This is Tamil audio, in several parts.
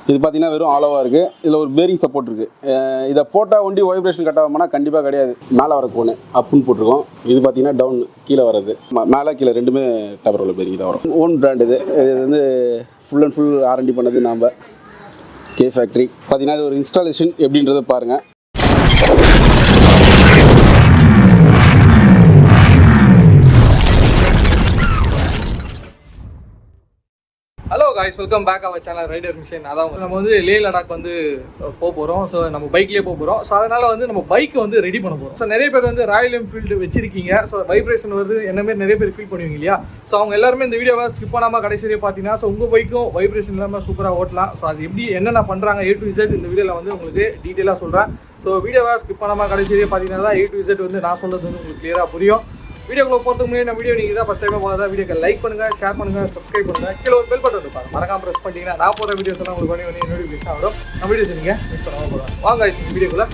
இது பார்த்தீங்கன்னா வெறும் ஆலோவாக இருக்குது. இதில் ஒரு பேரிங் சப்போர்ட் இருக்குது. இதை போட்டால் ஒண்டி வைப்ரேஷன் கட் ஆகுமானா கண்டிப்பாக கிடையாது. மேலே வர கோனு அப்புன்னு போட்டிருக்கோம். இது பார்த்தீங்கன்னா டவுன் கீழே வர்றது, மேலே கீழே ரெண்டுமே டபர் ரோலர் பேரிங் தான் வரும். ஓன் பிராண்ட் இது வந்து ஃபுல் அண்ட் ஃபுல் R&D பண்ணது நாம் கே ஃபேக்ட்ரி. பார்த்தீங்கன்னா இது ஒரு இன்ஸ்டாலேஷன் எப்படின்றத பாருங்கள். Hello guys, welcome back our channel rider mission. அதான் நம்ம வந்து லே லடாக் வந்து போக போகிறோம். ஸோ நம்ம பைக்லேயே போக போகிறோம். ஸோ அதனால் வந்து நம்ம பைக்கை வந்து ரெடி பண்ண போகிறோம். ஸோ நிறைய பேர் வந்து ராயல் என்ஃபீல்டு வச்சிருக்கீங்க. ஸோ வைப்ரேஷன் வருது என்னமாரி நிறைய பேர் ஃபீல் பண்ணுவீங்க இல்லையா? ஸோ அவங்க எல்லாருமே இந்த வீடியோவை ஸ்கிப் பண்ணாமல் கடைசி வரையும் பார்த்தீங்கன்னா ஸோ உங்கள் பைக்கும் வைப்ரேஷன் இல்லாமல் சூப்பராக ஓட்டலாம். ஸோ அது எப்படி என்னென்ன பண்ணுறாங்க A to Z இந்த வீடியோவில் வந்து உங்களுக்கு டீட்டெயிலாக சொல்கிறேன். ஸோ வீடியோவை ஸ்கிப் பண்ணாமல் கடைசி வரையும் பார்த்தீங்கன்னா தான் A to Z வந்து நான் சொல்கிறது வந்து உங்களுக்கு கிளியராக புரியும். வீடியோக்குள்ள போகிறதுக்கு முன்னாடி நம்ம வீடியோ நீங்கள் தான் ஃபஸ்ட் டைமாக போகிறதா வீடியோக்கு லைக் பண்ணுங்கள், ஷேர் பண்ணுங்கள், சப்ஸ்கிரைப் பண்ணுங்கள். கீழே ஒரு பெல் பட்டன் இருப்பாங்க, மறக்காம ப்ரெஸ் பண்ணிட்டீங்கன்னா நான் போகிற வீடியோஸ் எல்லாம் உங்களுக்கு பண்ணி நோட்டிஃபிகேஷன் ஆகும். நம்ம வீடியோஸ் நீங்கள் மிஸ் பண்ணாமல் போகிறோம். வாங்க இந்த வீடியோக்குள்ளே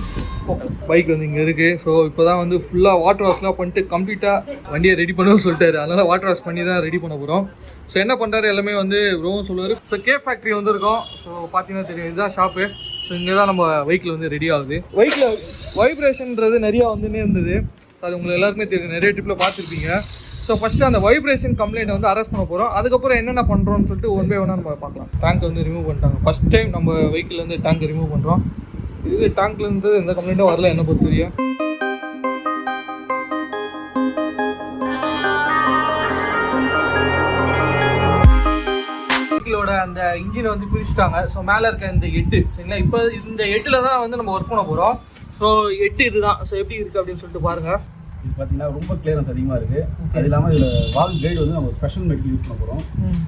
பைக் வந்து இங்கே இருக்குது. ஸோ இப்போ தான் வந்து ஃபுல்லாக வாட்டர் வாஷ்லாம் பண்ணிட்டு கம்ப்ளீட்டாக வண்டியை ரெடி பண்ணணும்னு சொல்லிட்டாரு. அதனால் வாட்டர் வாஷ் பண்ணி தான் ரெடி பண்ண போகிறோம். ஸோ என்ன பண்ணுறாரு எல்லாமே வந்து ரோவும் சொல்லுவார். ஸோ கே ஃபேக்ட்ரி வந்துருக்கோம். ஸோ பார்த்தீங்கன்னா தெரியும், இதுதான் ஷாப்பு. ஸோ இங்கே தான் நம்ம பைக்கில் வந்து ரெடி ஆகுது. பைக்கில் வைப்ரேஷன்ன்றது நிறையா வந்துன்னே இருந்தது. ஸோ அது உங்களுக்கு எல்லாருக்குமே தெரியும், நிறைய ட்ரிப்பில் பார்த்துருப்பீங்க. ஸோ ஃபஸ்ட்டு அந்த வைப்ரேஷன் கம்ப்ளைண்ட் வந்து அரெஸ்ட் பண்ண போகிறோம். அதுக்கப்புறம் என்னென்ன பண்ணுறோன்னு சொல்லிட்டு ஒன் பை ஒன்னாக நம்ம பார்க்கலாம். டேங்க் வந்து ரிமூவ் பண்ணிட்டாங்க. ஃபஸ்ட் டைம் நம்ம வெஹிக்கிள்லேருந்து டேங்க் ரிமூவ் பண்ணுறோம். இது டேங்க்லேருந்து எந்த கம்ப்ளைண்ட்டும் வரல என்ன பொறுத்த வரையும். வெஹிக்கிளோட அந்த இன்ஜினை வந்து பிரிச்சுட்டாங்க. ஸோ மேலே இருக்க இந்த எட்டு சரிங்களா, இப்போ இந்த எட்டில் தான் வந்து நம்ம ஒர்க் பண்ண போகிறோம். ஸோ எட்டு இதுதான். ஸோ எப்படி இருக்குது அப்படின்னு சொல்லிட்டு பாருங்கள். இது பார்த்தீங்கன்னா ரொம்ப கிளியரன்ஸ் அதிகமாக இருக்குது. அது இல்லாமல் இதில் வால் கைடு வந்து நம்ம ஸ்பெஷல் மெட்டீரியல் யூஸ் பண்ண போகிறோம்.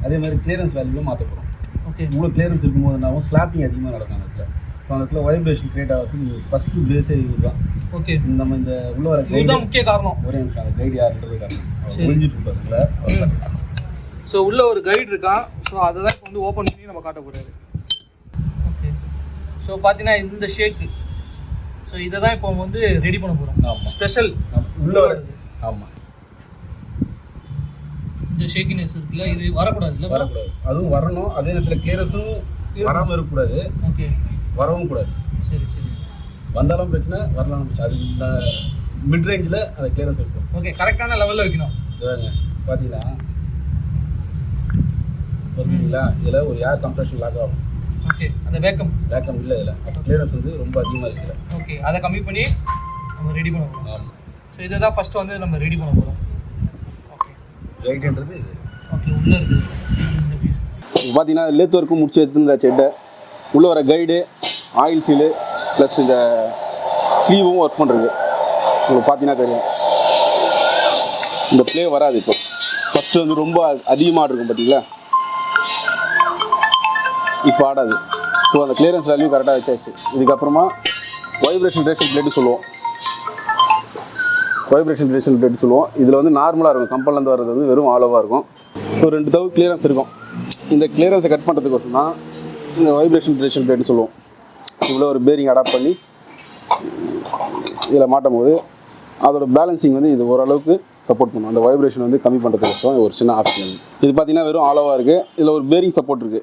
அதே மாதிரி கிளியரன்ஸ் வேல்யூவும் மாற்ற போகிறோம். ஓகே, இவ்வளோ கிளியரன்ஸ் இருக்கும்போது என்னாலும் ஸ்லாப்பிங் அதிகமாக நடக்கும் அந்த இடத்துல. ஸோ அந்த இடத்துல வைப்ரேஷன் கிரியேட் ஆகிறதுக்கு ஃபஸ்ட்டு பேஸே இதுதான். ஓகே, நம்ம இந்த உள்ள வர கைடு தான் முக்கிய காரணம். ஒரே நிமிஷம், அந்த கைடு யாருன்றது காரணம் ஒழிஞ்சிட்டு இருப்பாருங்களா. ஸோ உள்ள ஒரு கைடு இருக்கான். ஸோ அதை தான் வந்து ஓப்பன் பண்ணி நம்ம காட்ட போகிறாரு. ஓகே, ஸோ பார்த்தீங்கன்னா இந்த ஷேக்கு. ஸோ இதை தான் இப்போ வந்து ரெடி பண்ண போகிறோம். ஆமாம், ஸ்பெஷல் உள்ள வருது. ஆமாம், இந்த ஷேக்கினஸ் இருக்குல்ல, இது வரக்கூடாது. இல்லை, வரக்கூடாது. அதுவும் வரணும். அதே நேரத்தில் கிளியரன்ஸும் வராமல் இருக்கக்கூடாது. ஓகே, வரவும் கூடாது. சரி சரி, வந்தாலும் பிரச்சனை, வரலாம் பிரச்சனை. அது இந்த மிட் ரேஞ்சில் அந்த கிளியரன்ஸ் இருக்கும். ஓகே, கரெக்டான லெவலில் வைக்கணும். இதாங்க பார்த்தீங்கன்னா பார்த்தீங்களா, இதில் ஒரு ஏர் கம்ப்ரெஷன் லாக் ஆகும். ஓகே, அந்த வேக்கம் இல்லை இதில். அப்போ கிளியரன்ஸ் வந்து ரொம்ப அதிகமாக இருக்குது. ஓகே, அதை கம்மி பண்ணி நம்ம ரெடி பண்ண போகிறோம். ஆமாம், ஸோ இதை தான் ஃபஸ்ட்டு வந்து நம்ம ரெடி பண்ண போகிறோம். ஓகே, கைடுன்றது இது. ஓகே, உள்ளே இருக்குது இந்த பீஸ். பார்த்தீங்கன்னா லேத் ஒர்க்கும் முடிச்சு எடுத்துருந்த செட்டை உள்ளே வர கைடு, ஆயில் சீலு ப்ளஸ் இந்த ஸ்லீவும் ஒர்க் பண்ணுறது உங்களுக்கு பார்த்தீங்கன்னா தெரியும். இந்த ப்ளே வராது. இப்போ ஃபஸ்ட்டு வந்து ரொம்ப அதிகமாக இருக்கும் பார்த்தீங்களா, இப்போ ஆடாது. ஸோ அந்த கிளியரன்ஸ் வேல்யூ கரெக்டாக வச்சாச்சு. இதுக்கப்புறமா வைப்ரேஷன் ரேஷன் பிளேட்டு சொல்லுவோம். வைப்ரேஷன் ரேஷன் பிளேட்டு சொல்லுவோம். இதில் வந்து நார்மலாக இருக்கும். கம்பல்லேருந்து வர்றது வந்து வெறும் ஆலோவாக இருக்கும். ஸோ 2 தவு கிளியரன்ஸ் இருக்கும். இந்த கிளியரன்ஸை கட் பண்ணுறதுக்கோசம் தான் இந்த வைப்ரேஷன் ரேஷன் பிளேட்டு சொல்லுவோம். இவ்வளோ ஒரு பேரிங் அடாப்ட் பண்ணி இதில் மாட்டும் போது அதோட பேலன்சிங் வந்து இது ஓரளவுக்கு சப்போர்ட் பண்ணும். அந்த வைப்ரேஷன் வந்து கம்மி பண்ணுறதுக்கோசம் ஒரு சின்ன ஆப்ஷன். இது பார்த்தீங்கன்னா வெறும் ஆலோவாக இருக்குது. இதில் ஒரு பேரிங் சப்போர்ட் இருக்குது.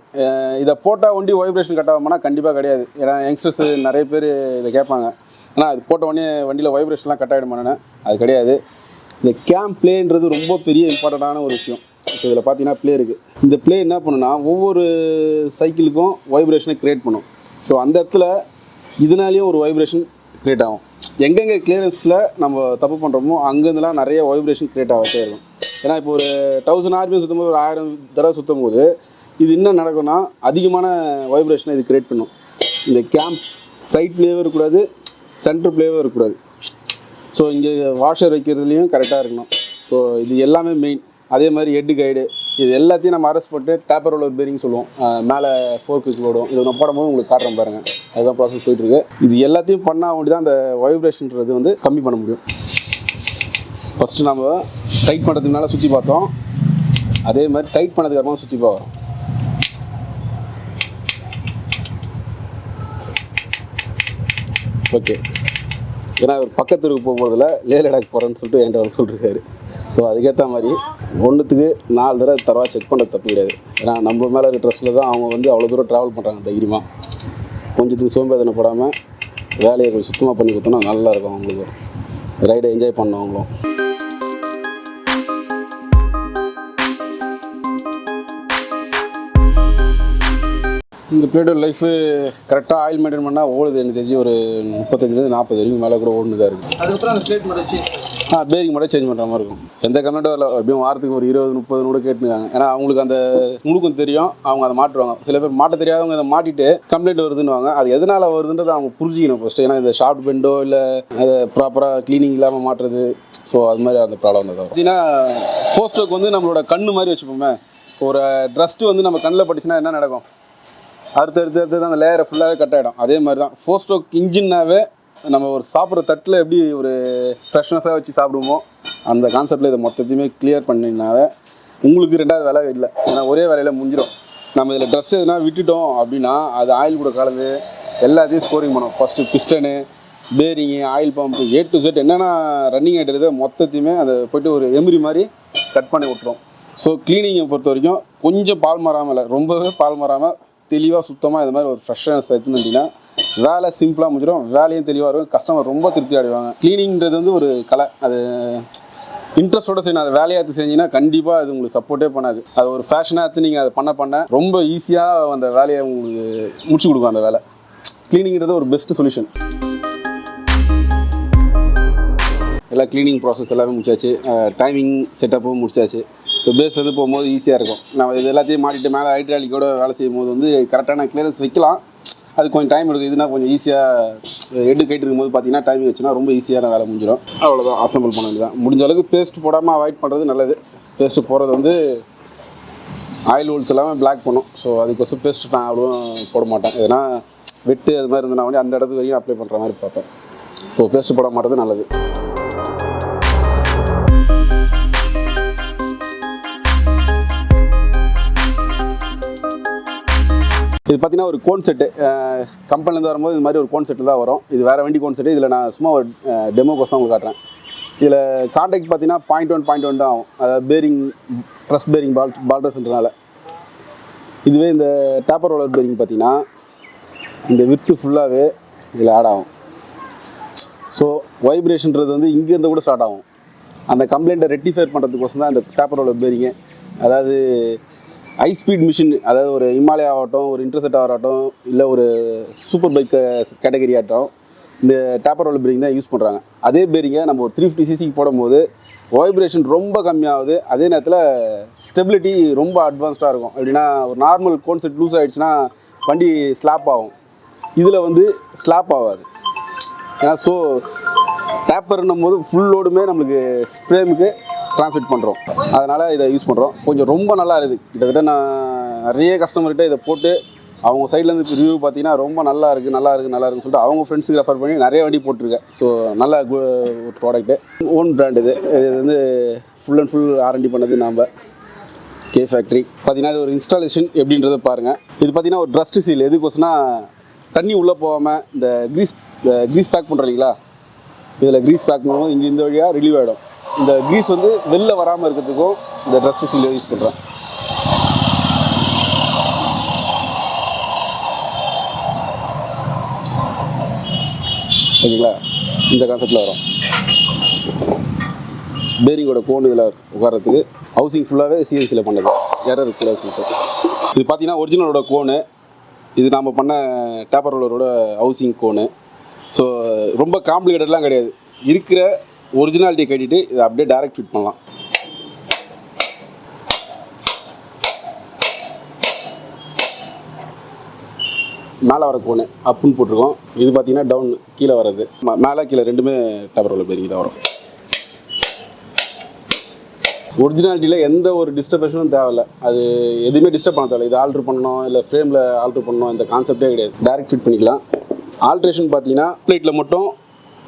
இதை போட்டால் ஒண்டி வைப்ரேஷன் கட் ஆகுமானா கண்டிப்பாக கிடையாது. ஏன்னா யங்ஸ்டர்ஸ் நிறைய பேர் இதை கேட்பாங்க. ஆனால் அது போட்ட உடனே வண்டியில் வைப்ரேஷன்லாம் கட் ஆகிடுமானே, அது கிடையாது. இந்த கேம் பிளேன்றது ரொம்ப பெரிய இம்பார்ட்டண்ட்டான ஒரு விஷயம். இப்போ இதில் பார்த்தீங்கன்னா ப்ளே இருக்குது. இந்த ப்ளே என்ன பண்ணுன்னா ஒவ்வொரு சைக்கிளுக்கும் வைப்ரேஷனை க்ரியேட் பண்ணும். ஸோ அந்த இடத்துல இதனாலேயும் ஒரு வைப்ரேஷன் க்ரியேட் ஆகும். எங்கெங்கே கிளியரன்ஸில் நம்ம தப்பு பண்ணுறோமோ அங்கேருந்துலாம் நிறைய வைப்ரேஷன் க்ரியேட் ஆகிட்டே இருக்கும். ஏன்னா இப்போ ஒரு 1000 RPM சுற்றும் போது, ஒரு 1000 தடவை சுற்றும் போது இது என்ன நடக்கும்னா அதிகமான வைப்ரேஷனை இது க்ரியேட் பண்ணும். இந்த கேம்ப் சைட் பிளேவும் இருக்கக்கூடாது, சென்டர் பிளேவும் இருக்கக்கூடாது. ஸோ இங்கே வாஷர் வைக்கிறதுலையும் கரெக்டாக இருக்கணும். ஸோ இது எல்லாமே மெயின். அதே மாதிரி ஹெட்டு கைடு இது எல்லாத்தையும் நம்ம அரெஸ்ட் பண்ணிட்டு டேப்பர் ரோலர் பேரிங் சொல்லுவோம். மேலே ஃபோர்க்கு போடும். இது நான் போடும்போது உங்களுக்கு காட்டுறேன் பாருங்கள். அதுதான் ப்ராசஸ் போயிட்டுருக்கு. இது எல்லாத்தையும் பண்ணால் வேண்டி தான் அந்த வைப்ரேஷன்றது வந்து கம்மி பண்ண முடியும். ஃபஸ்ட்டு நம்ம டைட் பண்ணுறதுக்கு முன்னால் சுற்றி பார்த்தோம். அதே மாதிரி டைட் பண்ணதுக்கு அப்புறமா சுற்றி பார்க்குறோம். ஓகே, ஏன்னா ஒரு பக்கத்துக்கு போகிறதில்ல லே லடாக் போகிறேன்னு சொல்லிட்டு என்கிட்ட சொல்லியிருக்காரு. ஸோ அதுக்கேற்ற மாதிரி ஒன்றுத்துக்கு 4 தடவை தரவா செக் பண்ணுறது தப்பு கிடையாது. ஏன்னா நம்ம மேலே இருக்கிற ட்ரெஸ்ஸில் தான் அவங்க வந்து அவ்வளோ தூரம் ட்ராவல் பண்ணுறாங்க தைரியமாக. கொஞ்சத்துக்கு சோம்பேதனைப்படாமல் வேலையை கொஞ்சம் சுத்தமாக பண்ணி கொடுத்தோன்னா நல்லாயிருக்கும். அவங்களுக்கு ரைடை என்ஜாய் பண்ணோம் அவங்களும். இந்த பிளேடோட லைஃபு கரெக்டாக ஆயில் மெயின்டைன் பண்ணால் ஓடுது. எனக்கு தெரிஞ்சு ஒரு 35-40 வரைக்கும் மேலே கூட ஓடுனு தான் இருக்குது. அதுக்கப்புறம் அந்த பிளேட் முடிச்சு பேரிங் மட்டும் சேஞ்ச் பண்ணுற மாதிரி இருக்கும். எந்த கம்ப்ளைண்ட்டும் இல்லை. எப்படியும் வாரத்துக்கு ஒரு 20-30 கூட கேட்டுருக்காங்க. ஏன்னா அவங்களுக்கு அந்த முழுக்கும் தெரியும், அவங்க அதை மாட்டுவாங்க. சில பேர் மாட்ட தெரியாதவங்க அதை மாட்டிட்டு கம்ப்ளைண்ட் வருதுன்னுவாங்க. அது எதனால் வருதுன்றது அவங்க புரிஞ்சிக்கணும் ஃபஸ்ட்டு. ஏன்னா இந்த ஷார்ட் பெண்டோ இல்லை அதை ப்ராப்பராக க்ளீனிங் இல்லாமல் மாட்டுறது, ஸோ அது மாதிரி அந்த ப்ராப்ளம் வந்தது. பார்த்தீங்கன்னா போஸ்டோக்கு வந்து நம்மளோட கண்ணு மாதிரி வச்சுப்போமே. ஒரு ட்ரஸ்ட்டு வந்து நம்ம கண்ணில் பட்டுச்சுன்னா என்ன நடக்கும்? அடுத்து அந்த லேயரை ஃபுல்லாகவே கட் ஆகிடும். அதே மாதிரி தான் ஃபோர் ஸ்ட்ரோக் இன்ஜின்னாவே நம்ம ஒரு சாப்பிட்ற தட்டில் எப்படி ஒரு ஃப்ரெஷ்னஸாக வச்சு சாப்பிடுவோமோ அந்த கான்செப்டில் இதை மொத்தத்தையுமே கிளியர் பண்ணினாவே உங்களுக்கு 2வது வேலை இல்லை. ஏன்னா ஒரே வேலையில் முடிஞ்சிடும். நம்ம இதில் ட்ரெஸ் எதுனா விட்டுட்டோம் அப்படின்னா அது ஆயில் கூட கலந்து எல்லாத்தையும் ஸ்கோரிங் பண்ணும். First piston, bearing, oil pump, A to Z என்னென்னா ரன்னிங் ஆகிட்டு மொத்தத்தையுமே அதை போய்ட்டு ஒரு எம்ரி மாதிரி கட் பண்ணி விட்டுரும். ஸோ க்ளீனிங்கை பொறுத்த வரைக்கும் கொஞ்சம் பால் மாறாமல் இல்லை, ரொம்பவே பால் மாறாமல் தெளிவாக சுத்தமாக இது மாதிரி ஒரு ஃப்ரெஷ்ஷாக எடுத்துன்னு வேலை சிம்பிளாக முடிஞ்சிடும். வேலையும் தெளிவாக இருக்கும். கஸ்டமர் ரொம்ப திருப்தி அடைவாங்க. க்ளீனிங்கிறது வந்து ஒரு கலை. அது இன்ட்ரெஸ்ட்டோட செய்யணும். அதை வேலையாக எடுத்து செஞ்சிங்கன்னா கண்டிப்பாக அது உங்களுக்கு சப்போர்ட்டே பண்ணாது. அது ஒரு ஃபேஷனாக எடுத்து நீங்கள் அதை பண்ண ரொம்ப ஈஸியாக அந்த வேலையை உங்களுக்கு முடிச்சு கொடுக்கும். அந்த வேலை க்ளீனிங்கிறது ஒரு பெஸ்ட்டு சொல்யூஷன். எல்லாம் க்ளீனிங் ப்ராசஸ் எல்லாமே முடிச்சாச்சு. டைமிங் செட்டப்பும் முடிச்சாச்சு. இப்போ பேஸ் வந்து போகும்போது ஈஸியாக இருக்கும். நம்ம இது எல்லாத்தையும் மாட்டிட்டு மேலே ஹைட்ராலிக்கோட வேலை செய்யும் போது வந்து கரெக்டான கிளியரன்ஸ் வைக்கலாம். அது கொஞ்சம் டைம் எடுக்கும். இதுனா கொஞ்சம் ஈஸியாக ஹெட்டு கைட்டு இருக்கும்போது பார்த்தீங்கன்னா டைமிங் வச்சுன்னா ரொம்ப ஈஸியான வேலை முடிஞ்சிடும். அவ்வளோதான், அசம்பிள் பண்ண வேண்டியதான். முடிஞ்ச அளவுக்கு பேஸ்ட் போடாமல் அவாய்ட் பண்ணுறது நல்லது. பேஸ்ட்டு போடுறது வந்து ஆயில் ஹோல்ஸ் எல்லாமே பிளாக் பண்ணும். ஸோ அதுக்கோசம் பேஸ்ட்டு நான் அவ்வளோ போட மாட்டேன். எதனா வெட்டு அது மாதிரி இருந்ததுனா வந்து அந்த இடத்துக்கு வரையும் அப்ளை பண்ணுற மாதிரி பார்ப்பேன். ஸோ பேஸ்ட்டு போட மாட்டது நல்லது. இது பார்த்தீங்கன்னா ஒரு கோன் செட்டு கம்பெனிலேருந்து வரும்போது இது மாதிரி ஒரு கோன் செட்டு தான் வரும். இது வேறு வண்டி கோன் செட்டு. இதில் நான் சும்மா ஒரு டெமோ கோசம் உங்களுக்கு காட்டுறேன். இதில் கான்டாக்ட் பார்த்தீங்கன்னா 0.1 தான் ஆகும். அதாவது பேரிங் ட்ரஸ் பேரிங் பால்ட்ரஸ்ன்றனால. இதுவே இந்த டேப்பர் ரோலர் பேரிங் பார்த்தீங்கன்னா இந்த விர்த்து ஃபுல்லாகவே இதில் ஆட் ஆகும். ஸோ வைப்ரேஷன்றது வந்து இங்கேருந்து கூட ஸ்டார்ட் ஆகும். அந்த கம்ப்ளைண்ட்டை ரெக்டிஃபை பண்ணுறதுக்கோசம் தான் இந்த டேப்பர் ரோலர் பேரிங்கு. அதாவது ஹை ஸ்பீட் மிஷின், அதாவது ஒரு ஹிமாலயா ஆகட்டும், ஒரு இன்டர்செப்டார் ஆகட்டும், இல்லை ஒரு சூப்பர் பைக் கேட்டகரி ஆகட்டும், இந்த டேப்பர் ரோலர் பேரிங் தான் யூஸ் பண்ணுறாங்க. அதே பேரிங்கை நம்ம ஒரு 350cc போடும்போது வைப்ரேஷன் ரொம்ப கம்மியாகுது. அதே நேரத்தில் ஸ்டெபிலிட்டி ரொம்ப அட்வான்ஸ்டாக இருக்கும். எப்படின்னா ஒரு நார்மல் கோன்செப்ட் லூஸ் ஆகிடுச்சுன்னா வண்டி ஸ்லாப் ஆகும். இதில் வந்து ஸ்லாப் ஆகாது. ஏன்னா ஸோ டேப்பர்னும் போது ஃபுல் லோடுமே நம்மளுக்கு ஃப்ரேமுக்கு ட்ரான்ஸ்மிட் பண்ணுறோம். அதனால் இதை யூஸ் பண்ணுறோம். கொஞ்சம் ரொம்ப நல்லா இருக்குது. கிட்டத்தட்ட நான் நிறைய கஸ்டமர்கிட்ட இதை போட்டு அவங்க சைட்லேருந்து ரிவ்யூ பார்த்தீங்கன்னா ரொம்ப நல்லா இருக்குன்னு சொல்லிட்டு அவங்க ஃப்ரெண்ட்ஸுக்கு ரெஃபர் பண்ணி நிறைய வண்டி போட்டிருக்கேன். ஸோ நல்ல ஒரு ப்ராடக்ட்டு. ஓன் பிராண்ட் இது வந்து ஃபுல் அண்ட் ஃபுல் R&D பண்ணது நம்ம கே ஃபேக்ட்ரி. பார்த்தீங்கன்னா இது ஒரு இன்ஸ்டாலேஷன் எப்படின்றத பாருங்கள். இது பார்த்தீங்கன்னா ஒரு ட்ரஸ்ட் சீல். எதுக்கோசம்னா தண்ணி உள்ளே போகாமல் இந்த க்ரீஸ் பேக் பண்ணுறோம் இல்லைங்களா, இதில் க்ரீஸ் பேக் பண்ணும்போது இங்கே இந்த வழியாக ரிலீவ் ஆகிடும். இந்த க்ரீஸ் வந்து வெளில வராமல் இருக்கிறதுக்கும் இந்த ட்ரஸ்ட் சீல் யூஸ் பண்ணுறேன். ஓகேங்களா, இந்த கான்செப்டில் வரும். பேரிங்கோட கோன் இதில் உட்காரத்துக்கு ஹவுசிங் ஃபுல்லாகவே சிஎன்சியில் பண்ணது. எரர் இருக்குல்ல சொல்லிட்டு இது பார்த்தீங்கன்னா ஒரிஜினலோட கோனு. இது நாம் பண்ண டேப்பர் ரோலரோட ஹவுசிங் கோனு. ஸோ ரொம்ப காம்ப்ளிகேட்டட்லாம் கிடையாது. இருக்கிற ஒரிஜினாலிட்டி கட்டிட்டு இதை அப்படியே டைரக்ட் ஃபிட் பண்ணலாம். மேலே வர கோனு அப்புன்னு போட்டிருக்கோம். இது பார்த்தீங்கன்னா டவுன் கீழே வர்றது. மேலே கீழே ரெண்டுமே டேப்பர் ரோலர் பேரிங் தான் வரும். ஒரிஜினாலிட்டியில் எந்த ஒரு டிஸ்டர்பேஷனும் தேவையில்லை. அது எதுவுமே டிஸ்டர்ப் பண்ண தேவையில்லை. இது ஆல்ட்ரு பண்ணணும் இல்லை ஃப்ரேமில் ஆல்ட்ரு பண்ணணும் இந்த கான்செப்டே கிடையாது. டைரக்ட் ஃபிட் பண்ணிக்கலாம். ஆல்ட்ரேஷன் பார்த்தீங்கன்னா பிளேட்டில் மட்டும்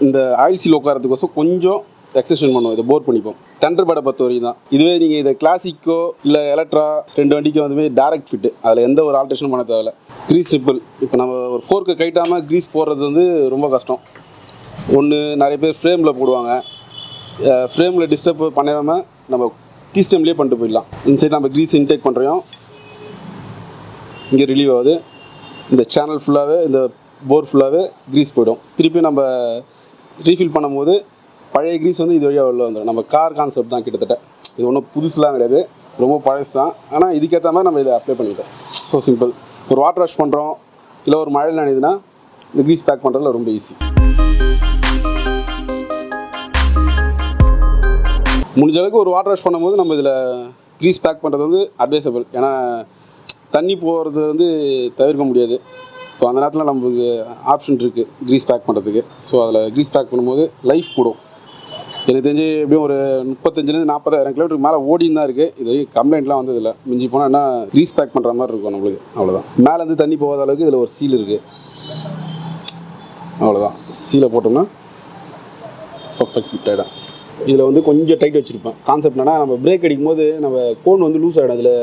இந்த ஆயில் சீல் உட்காரத்துக்கோசம் கொஞ்சம் எக்ஸ்டென்ஷன் பண்ணுவோம். இதை போர் பண்ணிப்போம். தண்டர்பேடை பொறுத்த வரைக்கும் தான். இதுவே நீங்கள் இதை கிளாசிக்கோ இல்லை எலக்ட்ரா 2 வண்டிக்கும் வந்து டைரக்ட் ஃபிட்டு. அதில் எந்த ஒரு ஆல்ட்ரேஷனும் பண்ண தேவையில்லை. க்ரீஸ் நிப்பிள் இப்போ நம்ம ஒரு ஃபோர்க்கை கைட்டாமல் க்ரீஸ் போடுறது வந்து ரொம்ப கஷ்டம். ஒன்று நிறைய பேர் ஃப்ரேமில் போடுவாங்க. ஃப்ரேமில் டிஸ்டர்ப் பண்ணாமல் நம்ம டீ ஸ்டெம்லேயே பண்ணிட்டு போயிடலாம். இன்சைட் நம்ம க்ரீஸ் இன்டேக் பண்ணுறோம், இங்கே ரிலீவ் ஆகுது. இந்த சேனல் ஃபுல்லாகவே இந்த போர் ஃபுல்லாகவே க்ரீஸ் போயிடும். திருப்பி நம்ம ரீஃபில் பண்ணும்போது பழைய க்ரீஸ் வந்து இது வழியாக வெளில வந்துடும். நம்ம கார் கான்செப்ட் தான் கிட்டத்தட்ட. இது ஒன்றும் புதுசுலாம் கிடையாது, ரொம்ப பழசு தான். ஆனால் இதுக்கேற்ற மாதிரி நம்ம இதை அப்ளை பண்ணிட்டோம். So simple. ஒரு வாட்டர் வாஷ் பண்ணுறோம், இல்லை ஒரு மழையில் நினைதுன்னா இந்த க்ரீஸ் பேக் பண்ணுறதுல ரொம்ப ஈஸி. முடிஞ்ச அளவுக்கு ஒரு வாட்டர் வாஷ் பண்ணும்போது நம்ம இதில் க்ரீஸ் பேக் பண்ணுறது வந்து அட்வைசபிள். ஏன்னா தண்ணி போகிறது வந்து தவிர்க்க முடியாது. ஸோ அந்த நேரத்தில் நமக்கு ஆப்ஷன் இருக்குது க்ரீஸ் பேக் பண்ணுறதுக்கு. ஸோ அதில் க்ரீஸ் பேக் பண்ணும்போது லைஃப் கூடும். எனக்கு தெரிஞ்சு எப்படியும் ஒரு 35,000 40,000 கிலோமீட்டருக்கு மேலே ஓடின்னு தான் இருக்குது. இது வரைக்கும் கம்ப்ளைண்ட்லாம் வந்ததில்லை. மிஞ்சி போனால் என்ன க்ரீஸ் பேக் பண்ணுற மாதிரி இருக்கும் நம்மளுக்கு, அவ்வளோதான். மேலேருந்து தண்ணி போகாத அளவுக்கு இதில் ஒரு சீல் இருக்குது, அவ்வளோதான். சீலை போட்டோம்னா பர்ஃபெக்ட் ஃபிட் ஆகிடும். இதில் வந்து கொஞ்சம் டைட் வச்சுருப்பேன். கான்செப்ட் என்னன்னா, நம்ம பிரேக் அடிக்கும்போது நம்ம கோன் வந்து லூஸ் ஆகிடும். அதில்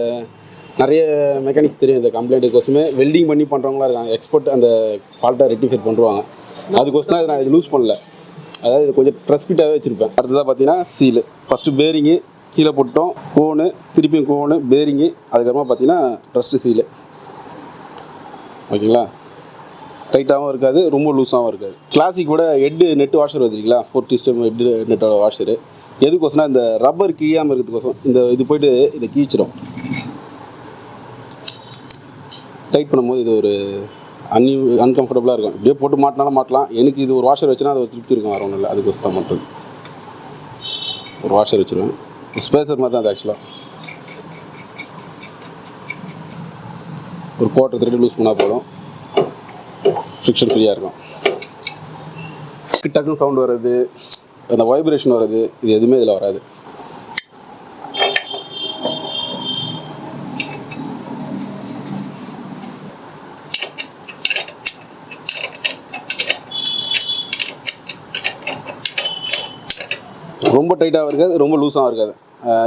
நிறைய மெக்கானிக்ஸ் தெரியும். இந்த கம்ப்ளைண்ட்டுக்கோசமே வெல்டிங் பண்ணி பண்ணுறவங்களாம் இருக்காங்க, எக்ஸ்பர்ட். அந்த ஃபால்ட்டை ரெக்டிஃபை பண்ணுவாங்க. அதுக்கோசம் தான் நான் இது லூஸ் பண்ணல. அதாவது இது கொஞ்சம் ப்ரெஸ் ஃபிட்டாகவே வச்சுருப்பேன். அடுத்ததாக பார்த்தீங்கன்னா சீலு. ஃபஸ்ட்டு பேரிங்கு கீழே போட்டோம், கோனு, திருப்பியும் கோனு, பேரிங்கு, அதுக்கப்புறமா பார்த்தீங்கன்னா ரஸ்ட்டு சீலு. ஓகேங்களா? டைட்டாகவும் இருக்காது, ரொம்ப லூஸாகவும் இருக்காது. கிளாசிக்கோட ஹெட்டு நெட்டு வாஷர் வந்துருக்கீங்களா, 40 ஸ்டெம் ஹெட்டு நெட்டோட வாஷரு. எதுக்கோசம்னா இந்த ரப்பர் கிழியாமல் இருக்கிறதுக்கோசம். இந்த இது போய்ட்டு இதை கீச்சிடும். டைட் பண்ணும்போது இது ஒரு அன்கம்ஃபர்டபுளாக இருக்கும். இப்படியே போட்டு மாட்டினாலும் மாட்டலாம். எனக்கு இது ஒரு வாஷர் வச்சுன்னா அது ஒரு திருப்தி இருக்கும், வர ஒன்றும் இல்லை. அதுக்கோசம் தான் மட்டும் ஒரு வாஷர் வச்சுருவேன். ஸ்பேசர் மாதிரி தான் அது. ஆக்சுவலாக ஒரு குவார்ட்டர் த்ரெட் லூஸ் பண்ணால் போதும், ஃப்ரிக்ஷன் ஃப்ரீயாக இருக்கும். டக்குன்னு சவுண்டு வர்றது, அந்த வைப்ரேஷன் வர்றது, இது எதுவுமே இதில் வராது. ரொம்ப டைட்டாகவும் இருக்காது, ரொம்ப லூஸாகவும் இருக்காது.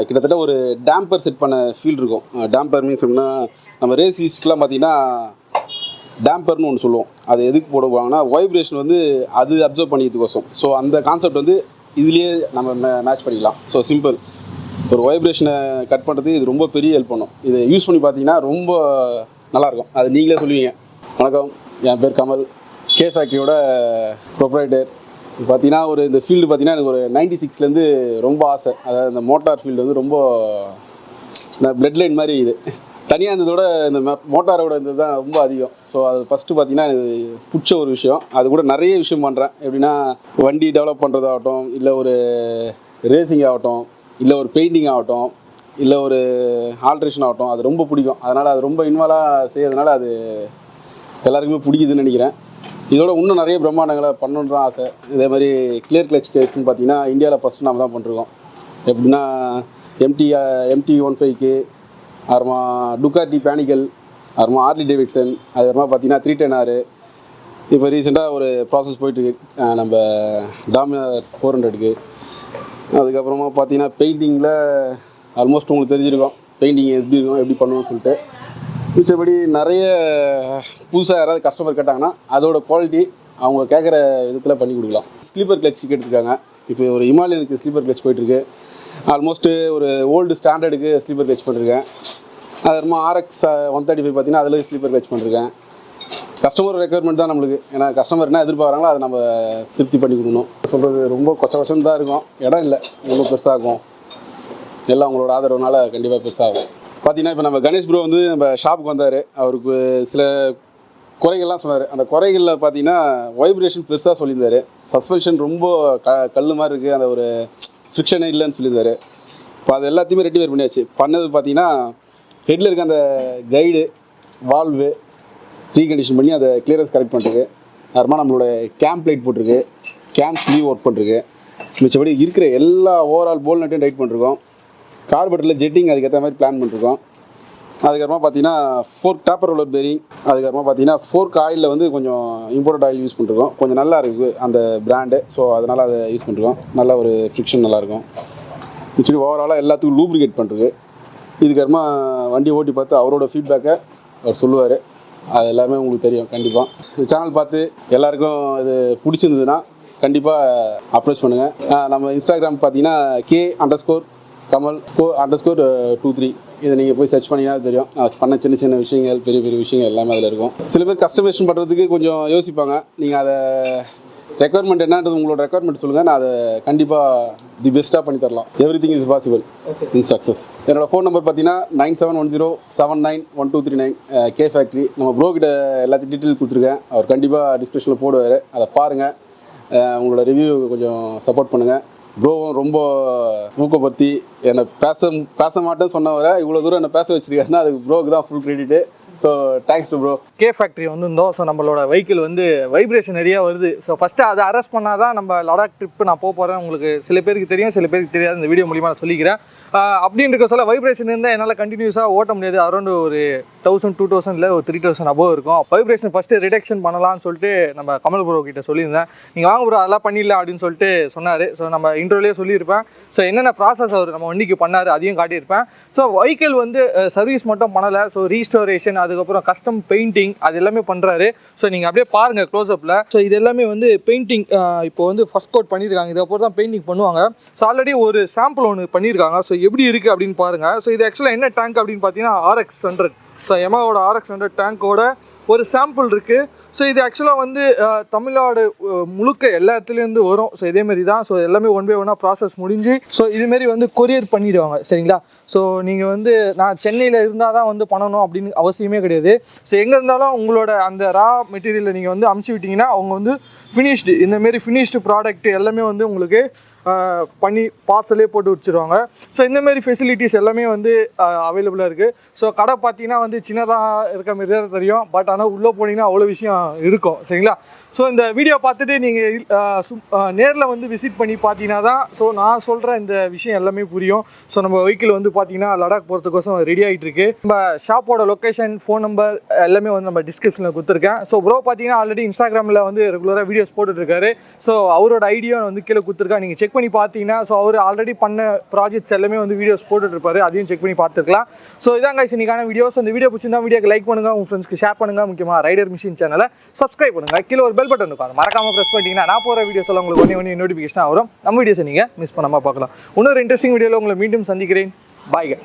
கிட்டத்தட்ட ஒரு டேம்பர் செட் பண்ண ஃபீல் இருக்கும். டேம்பர் மீன்ஸ் எப்படின்னா, நம்ம ரேஸ் யூஸ்க்குலாம் பார்த்தீங்கன்னா டேம்பர்னு ஒன்று சொல்லுவோம். அது எதுக்கு போடுவாங்கன்னா வைப்ரேஷன் வந்து அது அப்சர்வ் பண்ணிக்கிறதுக்கோசம். ஸோ அந்த கான்செப்ட் வந்து இதுலேயே நம்ம மேட்ச் பண்ணிக்கலாம். So simple. ஒரு வைப்ரேஷனை கட் பண்ணுறதுக்கு இது ரொம்ப பெரிய ஹெல்ப் பண்ணும். இதை யூஸ் பண்ணி பார்த்தீங்கன்னா ரொம்ப நல்லாயிருக்கும். அது நீங்களே சொல்லுவீங்க. வணக்கம், என் பேர் கமல், கே ஃபேக்ட்ரியோட ப்ரொப்ரைட்டர். பார்த்தீங்கன்னா ஒரு இந்த ஃபீல்டு பார்த்தீங்கன்னா எனக்கு ஒரு 96லேருந்து ரொம்ப ஆசை. அதாவது இந்த மோட்டார் ஃபீல்டு வந்து ரொம்ப இந்த பிளட் லைன் மாதிரி. இது தனியாக இருந்ததோட இந்த மோட்டாரோட இருந்தது தான் ரொம்ப அதிகம். ஸோ அது ஃபஸ்ட்டு பார்த்தீங்கன்னா எனக்கு பிடிச்ச ஒரு விஷயம். அது கூட நிறைய விஷயம் பண்ணுறேன். எப்படின்னா வண்டி டெவலப் பண்ணுறதாகட்டும், இல்லை ஒரு ரேசிங் ஆகட்டும், இல்லை ஒரு பெயிண்டிங் ஆகட்டும், இல்லை ஒரு ஆல்ட்ரேஷன் ஆகட்டும், அது ரொம்ப பிடிக்கும். அதனால் அது ரொம்ப இன்வால்வாக செய்யறதுனால அது எல்லாருக்குமே பிடிக்குதுன்னு நினைக்கிறேன். இதோட இன்னும் நிறைய பிரம்மாண்டங்களை பண்ணணுன்னு தான் ஆசை. இதே மாதிரி கிளியர் கிளச் கேஸ்ன்னு பார்த்தீங்கன்னா இந்தியாவில் ஃபஸ்ட்டு நம்ம தான் பண்ணிருக்கோம். எப்படின்னா MT 15K, அப்புறமா டுக்காட்டி பேனிக்கல், அப்புறமா ஆர்லி டேவிட்சன், அதுக்கப்புறமா பார்த்தீங்கன்னா 310R. இப்போ ரீசெண்டாக ஒரு ப்ராசஸ் போயிட்டுருக்கு நம்ம டாமினார் 400க்கு. அதுக்கப்புறமா பார்த்தீங்கன்னா பெயிண்டிங்கில் ஆல்மோஸ்ட் உங்களுக்கு தெரிஞ்சிருக்கும் பெயிண்டிங் எப்படி இருக்கும், எப்படி பண்ணுவோம்னு சொல்லிட்டு. மிச்சபடி நிறைய புதுசாக யாராவது கஸ்டமர் கேட்டாங்கன்னா அதோட குவாலிட்டி அவங்க கேட்குற விதத்தில் பண்ணி கொடுக்கலாம். ஸ்லீப்பர் கிளச் கேட்டுருக்காங்க. இப்போ ஒரு ஹிமாலயனுக்கு ஸ்லீப்பர் கிளச் போயிட்டுருக்கு. ஆல்மோஸ்ட்டு ஒரு ஓல்டு ஸ்டாண்டர்டுக்கு ஸ்லீப்பர் கிளச் பண்ணிருக்கேன். அதுமா RX 135 பார்த்தீங்கன்னா அதில் ஸ்லீப்பர் கிளச் பண்ணிருக்கேன். கஸ்டமர் ரெக்குயர்மெண்ட் தான் நம்மளுக்கு. ஏன்னா கஸ்டமர் என்ன எதிர்பார்க்குறாங்களோ அதை நம்ம திருப்தி பண்ணி கொடுக்கணும். சொல்கிறது ரொம்ப கொச்சம் தான் இருக்கும். இடம் இல்லை, ரொம்ப பெருசாகும். எல்லாம் உங்களோட ஆதரவுனால கண்டிப்பாக பெருசாகும். பார்த்தீங்கன்னா இப்போ நம்ம கணேஷ் ப்ரோ வந்து நம்ம ஷாப்புக்கு வந்தார். அவருக்கு சில குறைகள்லாம் சொன்னார். அந்த குறைகளில் பார்த்தீங்கன்னா வைப்ரேஷன் பெருசாக சொல்லியிருந்தார். சஸ்பென்ஷன் ரொம்ப கல் மாதிரி இருக்குது, அந்த ஒரு ஃப்ரிக்ஷனே இல்லைன்னு சொல்லியிருந்தார். இப்போ அது எல்லாத்தையுமே ரெக்டிஃபை பண்ணியாச்சு. பண்ணது பார்த்தீங்கன்னா ஹெட்டில் இருக்க அந்த கைடு வால்வு ரீகண்டிஷன் பண்ணி அதை கிளியரன்ஸ் கரெக்ட் பண்ணிருக்கு. அப்புறமா நம்மளோட கேம்ப் லைட் போட்டிருக்கு, கேம்ப் ஸ்லீவ் ஒர்க் பண்ணிருக்கு. மிச்சபடி இருக்கிற எல்லா ஓவரால் போல் நட்டையும் டைட் பண்ணிருக்கோம். கார்பெட்டரில் ஜெட்டிங் அதுக்கேற்ற மாதிரி பிளான் பண்ணிருக்கோம். அதுக்கப்புறமா பார்த்தீங்கன்னா ஃபோர்க் டாப்பர் ரோலர் பேரிங். அதுக்கப்புறமா பார்த்தீங்கன்னா ஃபோர்க் ஆயிலில் வந்து கொஞ்சம் இம்போர்ட்டட் ஆயில் யூஸ் பண்ணிருக்கோம். கொஞ்சம் நல்லா இருக்குது அந்த பிராண்டு. ஸோ அதனால் அதை யூஸ் பண்ணிருக்கோம். நல்ல ஒரு ஃப்ரிக்ஷன் நல்லாயிருக்கும். ஆக்சுவலி ஓவராலாக எல்லாத்துக்கும் லூப்ரிகேட் பண்ணுறது. இதுக்கப்புறமா வண்டி ஓட்டி பார்த்து அவரோட ஃபீட்பேக்கை அவர் சொல்லுவார். அது எல்லாமே உங்களுக்கு தெரியும். கண்டிப்பாக இந்த சேனல் பார்த்து எல்லாேருக்கும் இது பிடிச்சிருந்ததுன்னா கண்டிப்பாக அப்ரோச் பண்ணுங்கள். நம்ம இன்ஸ்டாகிராம் பார்த்தீங்கன்னா கமல் _23 இதை நீங்கள் போய் சர்ச் பண்ணிங்கன்னா தெரியும். நான் பண்ண சின்ன சின்ன விஷயங்கள், பெரிய பெரிய விஷயங்கள் எல்லாமே அதில் இருக்கும். சில பேர் கஸ்டமைசேஷன் பண்ணுறதுக்கு கொஞ்சம் யோசிப்பாங்க. நீங்கள் அதை ரெக்குவயர்மெண்ட் என்னன்றது உங்களோட ரெக்குவயர்மெண்ட் சொல்லுங்கள், நான் அதை கண்டிப்பாக தி பெஸ்ட்டாக பண்ணி தரலாம். Everything is possible in success. என்னோடய ஃபோன் நம்பர் பார்த்தீங்கன்னா 9710791239 கே ஃபேக்ட்ரி. நம்ம ப்ரோ கிட்ட எல்லாத்தையும் டீட்டெயில் கொடுத்துருக்கேன். அவர் கண்டிப்பாக டிஸ்கிரிப்ஷனில் போடுவார். அதை பாருங்கள், உங்களோட ரிவ்யூ கொஞ்சம் சப்போர்ட் பண்ணுங்கள். ப்ரோவும் ரொம்ப ஊக்கப்படுத்தி என்னை பேச மாட்டேன்னு சொன்னவரை இவ்வளோ தூரம் என்னை பேச வச்சிருக்காருன்னா அதுக்கு ப்ரோக்கு தான் full credit. So thanks to bro. K factory வந்திருந்தோம். ஸோ நம்மளோட வெஹிக்கிள் வந்து வைப்ரேஷன் நிறையா வருது. ஸோ ஃபஸ்ட்டு அதை அரெஸ்ட் பண்ணால் தான் நம்ம லடாக் ட்ரிப்பு நான் போகிறேன். உங்களுக்கு சில பேருக்கு தெரியும், சில பேருக்கு தெரியாது. இந்த வீடியோ மூலிமா நான் சொல்லிக்கிறேன். அப்படின்னு இருக்க சொல்ல வைப்ரேஷன் இருந்தால் என்னால் கண்டினியூஸாக ஓட்ட முடியாது. அரௌண்ட் ஒரு 1000 2000 இல்லை ஒரு 3000 அபோவ் இருக்கும். வைப்ரேஷன் ஃபஸ்ட்டு ரிடக்ஷன் பண்ணலாம்னு சொல்லிட்டு நம்ம கமல் ப்ரோ கிட்ட சொல்லியிருந்தேன். நீங்கள் வாங்க ப்ரோ அதெல்லாம் பண்ணிடலாம் அப்படின்னு சொல்லிட்டு சொன்னார். ஸோ நம்ம இன்டர்வியூலேயே சொல்லியிருப்பேன். ஸோ என்னென்ன ப்ராசஸ் அவர் நம்ம வண்டிக்கு பண்ணார் அதையும் காட்டியிருப்பேன். ஸோ வெஹிக்கிள் வந்து சர்வீஸ் மட்டும் பண்ணலை. ஸோ ரீஸ்டோரேஷன், அதுக்கப்புறம் கஸ்டம் பெயிண்டிங் அது எல்லாமே பண்ணுறாரு. ஸோ நீங்கள் அப்படியே பாருங்கள் க்ளோஸ்அப்பில். ஸோ இது எல்லாமே வந்து பெயிண்டிங் இப்போ வந்து ஃபஸ்ட் கோட் பண்ணியிருக்காங்க. இதை அப்புறம் தான் பெயிண்டிங் பண்ணுவாங்க. ஸோ ஆல்ரெடி ஒரு சாம்பிள் ஒன்று பண்ணியிருக்காங்க. ஸோ எப்படி இருக்குது அப்படின்னு பாருங்கள். ஸோ இது ஆக்சுவலாக என்ன டேங்க் அப்படின்னு பார்த்தீங்கன்னா RX 100. ஸோ எமாவோட RX 100 டேங்கோட ஒரு சாம்பிள் இருக்குது. ஸோ இது ஆக்சுவலாக வந்து தமிழ்நாடு முழுக்க எல்லா இடத்துலேருந்து வரும். ஸோ இதேமாரி தான். ஸோ எல்லாமே ஒன் பை ஒன்னாக ப்ராசஸ் முடிஞ்சு ஸோ இதுமாரி வந்து கொரியர் பண்ணிவிடுவாங்க. சரிங்களா? ஸோ நீங்கள் வந்து நான் சென்னையில் இருந்தால் தான் வந்து பண்ணணும் அப்படின்னு அவசியமே கிடையாது. ஸோ எங்கே இருந்தாலும் உங்களோட அந்த ரா மெட்டீரியலை நீங்கள் வந்து அமுச்சு விட்டிங்கன்னா அவங்க வந்து ஃபினிஷ்டு இந்தமாரி ஃபினிஷ்டு ப்ராடக்ட் எல்லாமே வந்து உங்களுக்கு பண்ணி பார்சலே போட்டு வச்சுருவாங்க. ஸோ இந்தமாரி ஃபெசிலிட்டிஸ் எல்லாமே வந்து அவைலபிளாக இருக்குது. ஸோ கடை பார்த்தீங்கன்னா வந்து சின்னதாக இருக்க மாரி தான் தெரியும். பட் ஆனால் உள்ளே போனீங்கன்னா அவ்வளோ விஷயம் இருக்கும். சரிங்களா? ஸோ இந்த வீடியோ பார்த்துட்டு நீங்கள் நேரில் வந்து விசிட் பண்ணி பார்த்தீங்கன்னா தான் ஸோ நான் சொல்கிற இந்த விஷயம் எல்லாமே புரியும். ஸோ நம்ம வெஹிக்கிள் வந்து பார்த்தீங்கன்னா லடாக் போகிறதுக்கோசம் ரெடி ஆகிட்டு இருக்கு. நம்ம ஷாப்போட லொக்கேஷன், ஃபோன் நம்பர் எல்லாமே வந்து நம்ம டிஸ்கிரிப்ஷனில் கொடுத்துருக்கேன். ஸோ ப்ரோ பார்த்தீங்கன்னா ஆல்ரெடி இன்ஸ்டாகிராமில் வந்து ரெகுலராக வீடியோஸ் போட்டுட்ருக்காரு. ஸோ அவரோட ஐடியா வந்து கீழே கொடுத்துருக்கேன். நீங்கள் செக் பண்ணி பார்த்தீங்கன்னா ஸோ அவர் ஆல்ரெடி பண்ண ப்ராஜெக்ட்ஸ் எல்லாமே வந்து வீடியோஸ் போட்டுட்ருப்பாரு. அதையும் செக் பண்ணி பார்த்துக்கலாம். ஸோ இதான் கைஸ் இன்னைக்கான வீடியோஸ். இந்த வீடியோ பிடிச்சிருந்தா வீடியோக்கு லைக் பண்ணுங்கள், உங்கள் ஃப்ரெண்ட்ஸ்க்கு ஷேர் பண்ணுங்கள். முக்கியமாக ரைடர் மிஷின் சேனலை சப்ஸ்கிரைப் பண்ணுங்கள். கீழே ஒரு பெல் பட்டன் இருக்கும், மறக்காமல் ப்ரெஸ் பண்ணிட்டீங்கன்னா நான் போகிற வீடியோஸ் எல்லாம் உங்களுக்கு ஒன்று நோட்டிஃபிகேஷன் வரும். நம்ம வீடியோஸை நீங்கள் மிஸ் பண்ணாமல் பார்க்கலாம். இன்னொரு இன்ட்ரெஸ்டிங் வீடியோவில் உங்களை மீண்டும் சந்திக்கிறேன். பாய்.